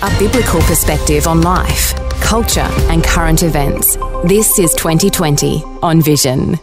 A biblical perspective on life, culture and current events. This is 2020 on Vision.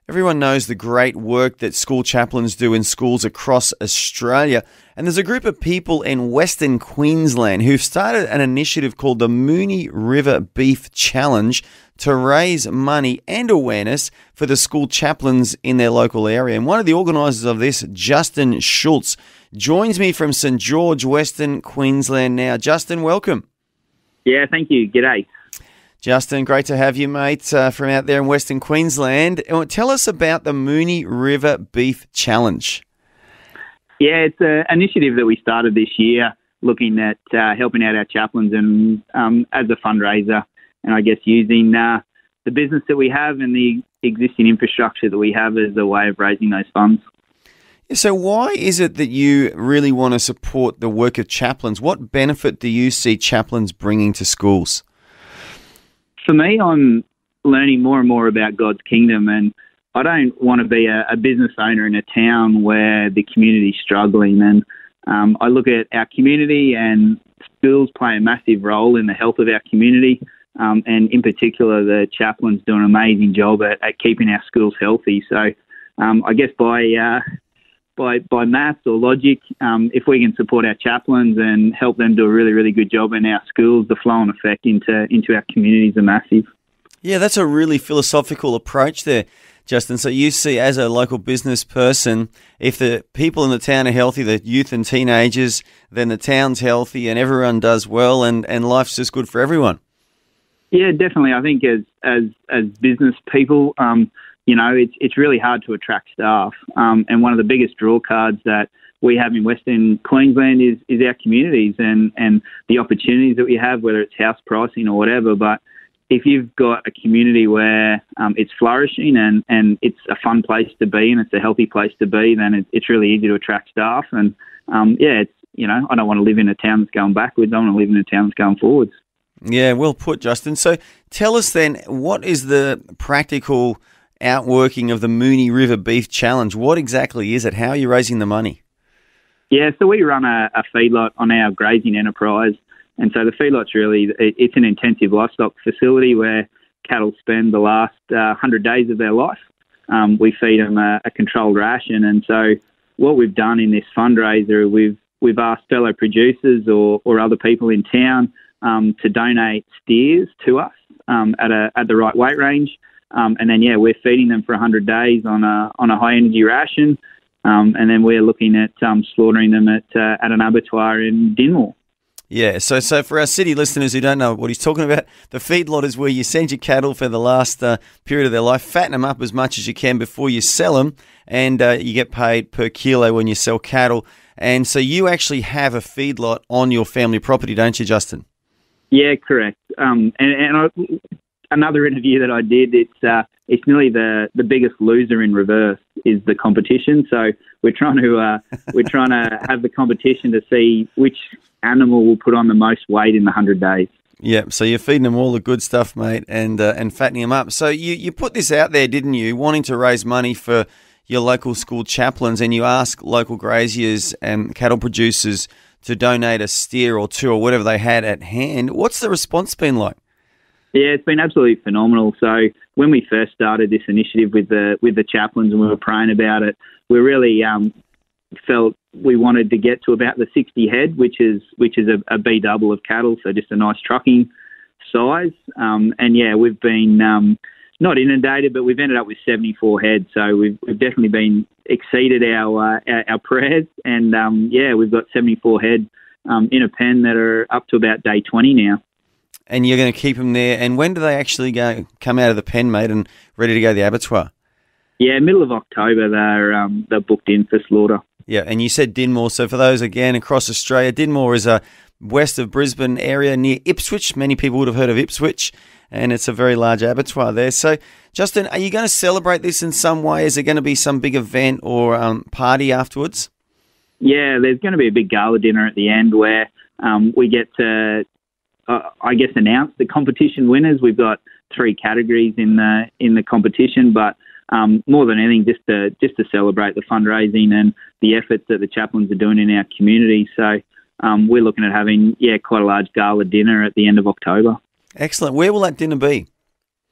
Everyone knows the great work that school chaplains do in schools across Australia. And there's a group of people in Western Queensland who've started an initiative called the Moonee River Beef Challenge to raise money and awareness for the school chaplains in their local area. And one of the organisers of this, Justin Schultz, joins me from St George, Western Queensland now. Justin, welcome. Yeah, thank you. G'day. Justin, great to have you, mate, from out there in Western Queensland. Tell us about the Moonee River Beef Challenge. Yeah, it's an initiative that we started this year looking at helping out our chaplains and as a fundraiser, and I guess using the business that we have and the existing infrastructure that we have as a way of raising those funds. So why is it that you really want to support the work of chaplains? What benefit do you see chaplains bringing to schools? For me, I'm learning more and more about God's kingdom, and I don't want to be a business owner in a town where the community's struggling. And I look at our community, and schools play a massive role in the health of our community, and in particular, the chaplains do an amazing job at keeping our schools healthy. So I guess by maths or logic, if we can support our chaplains and help them do a really, really good job in our schools, the flow-on effect into our communities are massive. Yeah, that's a really philosophical approach there, Justin. So you see, as a local business person, if the people in the town are healthy, the youth and teenagers, then the town's healthy and everyone does well and life's just good for everyone. Yeah, definitely. I think as business people, it's really hard to attract staff. And one of the biggest draw cards that we have in Western Queensland is our communities and the opportunities that we have, whether it's house pricing or whatever. But if you've got a community where it's flourishing and it's a fun place to be and it's a healthy place to be, then it's really easy to attract staff. And I don't want to live in a town that's going backwards. I want to live in a town that's going forwards. Yeah, well put, Justin. So tell us then, what is the practical outworking of the Moonee River Beef Challenge? What exactly is it? How are you raising the money? Yeah, so we run a feedlot on our grazing enterprise. And so the feedlot's it's an intensive livestock facility where cattle spend the last 100 days of their life. We feed them a controlled ration. And so what we've done in this fundraiser, we've asked fellow producers or other people in town to donate steers to us at the right weight range. And then, we're feeding them for 100 days on a high-energy ration. And then we're looking at slaughtering them at an abattoir in Dinmore. Yeah, so for our city listeners who don't know what he's talking about, the feedlot is where you send your cattle for the last period of their life, fatten them up as much as you can before you sell them, and you get paid per kilo when you sell cattle. And so you actually have a feedlot on your family property, don't you, Justin? Yeah, correct. Another interview that I did, it's nearly the biggest loser in reverse is the competition. So we're trying to have the competition to see which animal will put on the most weight in the 100 days. Yeah, so you're feeding them all the good stuff, mate, and fattening them up. So you put this out there, didn't you, wanting to raise money for your local school chaplains, and you ask local graziers and cattle producers to donate a steer or two or whatever they had at hand. What's the response been like? Yeah, it's been absolutely phenomenal. So when we first started this initiative with the chaplains and we were praying about it, we really felt we wanted to get to about the 60 head, which is a B double of cattle, so just a nice trucking size. We've been not inundated, but we've ended up with 74 head. So we've definitely exceeded our prayers, and we've got 74 head in a pen that are up to about day 20 now. And you're going to keep them there. And when do they actually come out of the pen, mate, and ready to go to the abattoir? Yeah, middle of October, they're booked in for slaughter. Yeah, and you said Dinmore. So for those, again, across Australia, Dinmore is a west of Brisbane area near Ipswich. Many people would have heard of Ipswich, and it's a very large abattoir there. So, Justin, are you going to celebrate this in some way? Is there going to be some big event or party afterwards? Yeah, there's going to be a big gala dinner at the end where we get to, announce the competition winners. We've got 3 categories in the competition, but more than anything, just to celebrate the fundraising and the efforts that the chaplains are doing in our community. So we're looking at having, quite a large gala dinner at the end of October. Excellent. Where will that dinner be?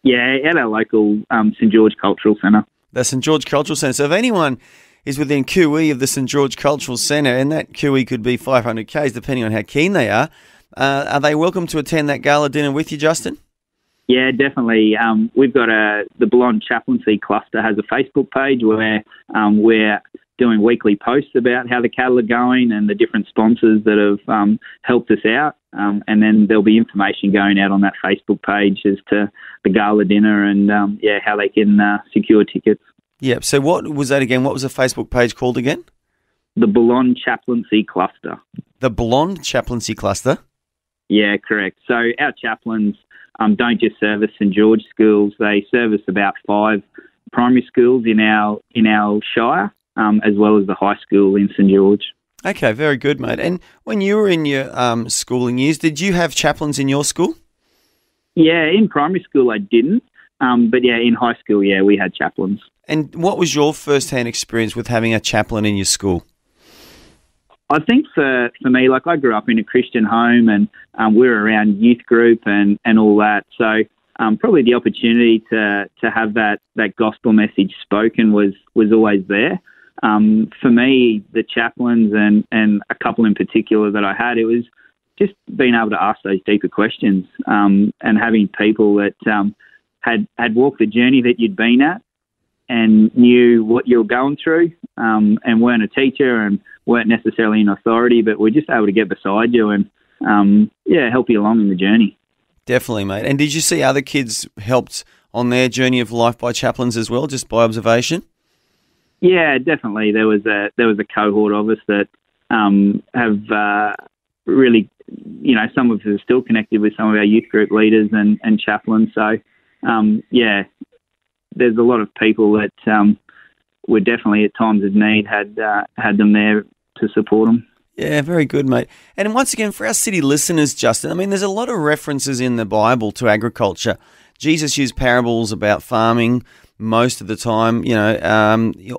Yeah, at our local St George Cultural Centre. The St George Cultural Centre. So if anyone is within QE of the St George Cultural Centre, and that QE could be 500 Ks depending on how keen they are they welcome to attend that gala dinner with you, Justin? Yeah, definitely. We've got the Blonde Chaplaincy Cluster has a Facebook page where we're doing weekly posts about how the cattle are going and the different sponsors that have helped us out. And then there'll be information going out on that Facebook page as to the gala dinner and, how they can secure tickets. Yeah, so what was that again? What was the Facebook page called again? The Blonde Chaplaincy Cluster. The Blonde Chaplaincy Cluster? Yeah, correct. So our chaplains don't just service St George schools; they service about 5 primary schools in our shire, as well as the high school in St George. Okay, very good, mate. And when you were in your schooling years, did you have chaplains in your school? Yeah, in primary school I didn't, but in high school, we had chaplains. And what was your first-hand experience with having a chaplain in your school? I think for me, like I grew up in a Christian home and we were around youth group and all that. So probably the opportunity to have that gospel message spoken was always there. For me, the chaplains and a couple in particular that I had, it was just being able to ask those deeper questions and having people that had walked the journey that you'd been at and knew what you were going through and weren't a teacher and weren't necessarily in authority, but were just able to get beside you and, help you along in the journey. Definitely, mate. And did you see other kids helped on their journey of life by chaplains as well, just by observation? Yeah, definitely. There was a cohort of us that have really, some of us are still connected with some of our youth group leaders and chaplains. So, there's a lot of people that were definitely at times of need had them there to support them. Yeah, very good, mate. And once again, for our city listeners, Justin, I mean, there's a lot of references in the Bible to agriculture. Jesus used parables about farming most of the time,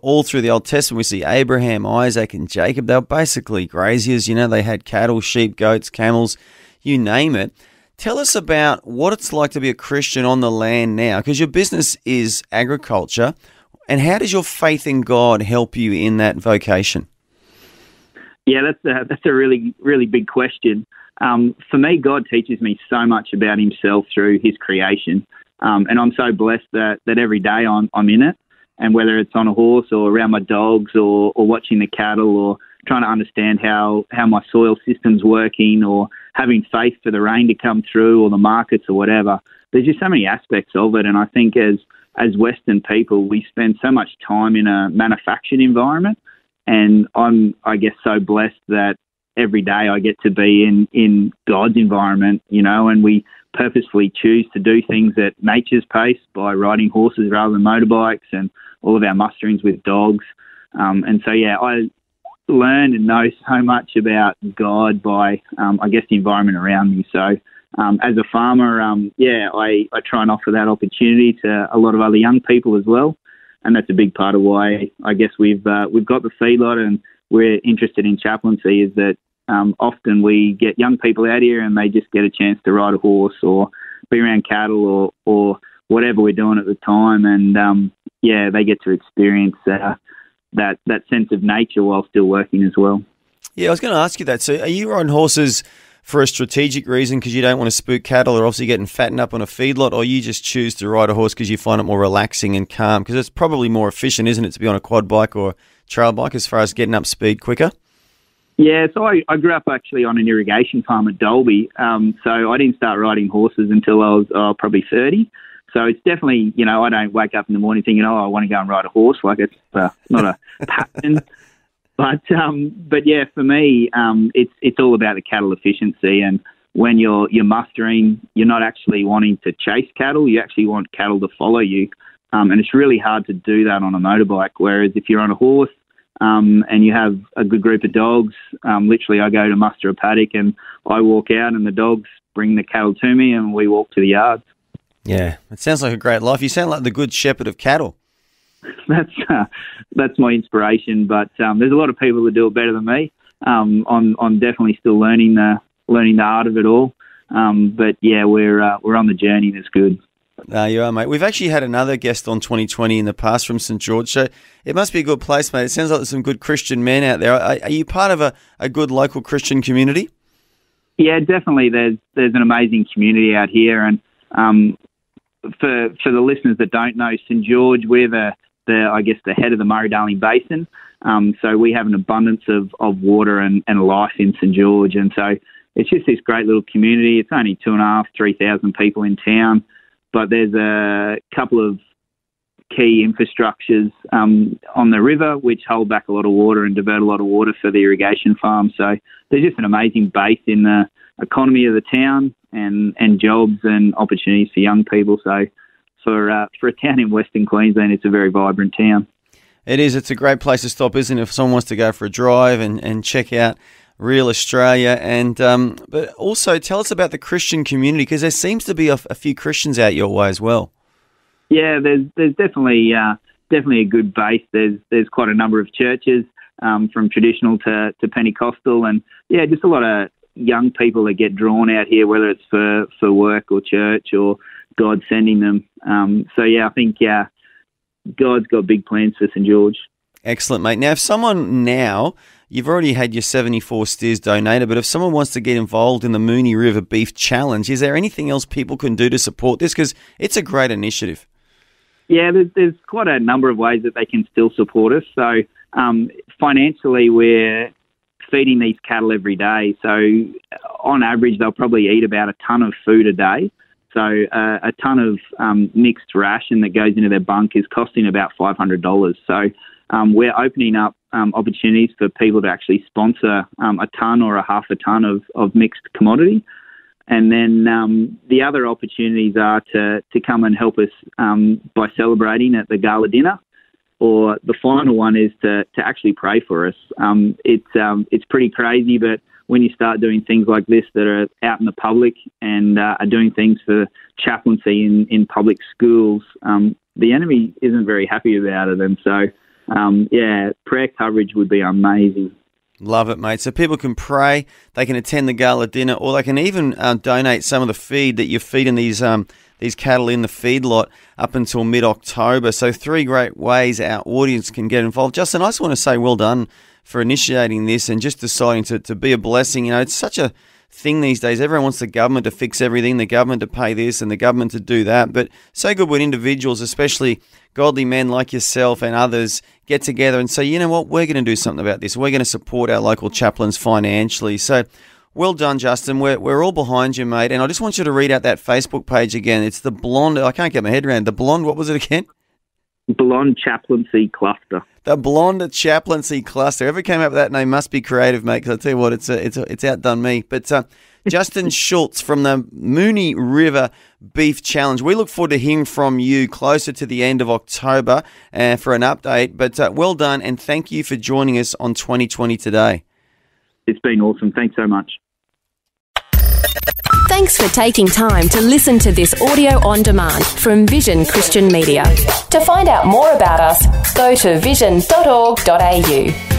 all through the Old Testament. We see Abraham, Isaac, and Jacob. They were basically graziers, they had cattle, sheep, goats, camels, you name it. Tell us about what it's like to be a Christian on the land now, because your business is agriculture, and how does your faith in God help you in that vocation? Yeah, that's a really, really big question. For me, God teaches me so much about himself through his creation. And I'm so blessed that every day I'm in it. And whether it's on a horse or around my dogs or watching the cattle or trying to understand how my soil system's working or having faith for the rain to come through or the markets or whatever, there's just so many aspects of it. And I think as Western people, we spend so much time in a manufactured environment. And I'm, I guess, so blessed that every day I get to be in God's environment, and we purposefully choose to do things at nature's pace by riding horses rather than motorbikes and all of our musterings with dogs. And so, I learn and know so much about God by, the environment around me. So as a farmer, I try and offer that opportunity to a lot of other young people as well. And that's a big part of why I guess we've got the feedlot and we're interested in chaplaincy is that often we get young people out here and they just get a chance to ride a horse or be around cattle or whatever we're doing at the time. And, they get to experience that sense of nature while still working as well. Yeah, I was going to ask you that. So are you riding horses for a strategic reason because you don't want to spook cattle or obviously getting fattened up on a feedlot, or you just choose to ride a horse because you find it more relaxing and calm? Because it's probably more efficient, isn't it, to be on a quad bike or trail bike as far as getting up speed quicker? Yeah, so I grew up actually on an irrigation farm at Dalby, so I didn't start riding horses until I was probably 30. So it's definitely, I don't wake up in the morning thinking, I want to go and ride a horse. Like it's not a passion. But for me, it's all about the cattle efficiency. And when you're mustering, you're not actually wanting to chase cattle. You actually want cattle to follow you. And it's really hard to do that on a motorbike. Whereas if you're on a horse and you have a good group of dogs, literally I go to muster a paddock and I walk out and the dogs bring the cattle to me and we walk to the yards. Yeah, it sounds like a great life. You sound like the good shepherd of cattle. That's my inspiration, but there's a lot of people that do it better than me. I'm definitely still learning the art of it all. But yeah, we're on the journey, and it's good. You are, mate. We've actually had another guest on 2020 in the past from St. George, so it must be a good place, mate. It sounds like there's some good Christian men out there. Are you part of a good local Christian community? Yeah, definitely. There's an amazing community out here, and for the listeners that don't know, St. George, we're the head of the Murray-Darling Basin. So we have an abundance of water and life in St. George, and so it's just this great little community. It's only 2,500, 3,000 people in town. But there's a couple of key infrastructures on the river which hold back a lot of water and divert a lot of water for the irrigation farm. So there's just an amazing base in the economy of the town and jobs and opportunities for young people. So for a town in Western Queensland, it's a very vibrant town. It is. It's a great place to stop, isn't it, if someone wants to go for a drive and check out real Australia. And but also tell us about the Christian community, because there seems to be a few Christians out your way as well. Yeah, there's definitely a good base. There's quite a number of churches from traditional to Pentecostal, and yeah, just a lot of young people that get drawn out here, whether it's for work or church or God sending them. So yeah, I think God's got big plans for St. George. Excellent, mate. Now, if someone you've already had your 74 steers donated, but if someone wants to get involved in the Moonee River Beef Challenge, is there anything else people can do to support this? Because it's a great initiative. Yeah, there's quite a number of ways that they can still support us. So financially, we're feeding these cattle every day. So on average, they'll probably eat about a tonne of food a day. So a tonne of mixed ration that goes into their bunk is costing about $500. So we're opening up opportunities for people to actually sponsor a tonne or a half a tonne of mixed commodity. And then the other opportunities are to come and help us by celebrating at the gala dinner. Or the final one is to actually pray for us. It's pretty crazy, but when you start doing things like this that are out in the public and are doing things for chaplaincy in public schools, the enemy isn't very happy about it. And so, prayer coverage would be amazing. Love it, mate. So people can pray, they can attend the gala dinner, or they can even donate some of the feed that you're feeding these cattle in the feedlot up until mid-October. So 3 great ways our audience can get involved. Justin, I just want to say well done for initiating this and just deciding to be a blessing. You know, it's such a thing these days. Everyone wants the government to fix everything, the government to pay this and the government to do that. But so good when individuals, especially godly men like yourself and others, get together and say, you know what, we're going to do something about this. We're going to support our local chaplains financially. So well done, Justin. We're all behind you, mate. And I just want you to read out that Facebook page again. It's the Blonde, I can't get my head around, the Blonde, what was it again? Blonde Chaplaincy Cluster. The Blonde Chaplaincy Cluster. Whoever came up with that name must be creative, mate, because I tell you what, it's outdone me. But Justin Schultz from the Moonee River Beef Challenge. We look forward to hearing from you closer to the end of October for an update. But well done, and thank you for joining us on 2020 today. It's been awesome. Thanks so much. Thanks for taking time to listen to this audio on demand from Vision Christian Media. To find out more about us, go to vision.org.au.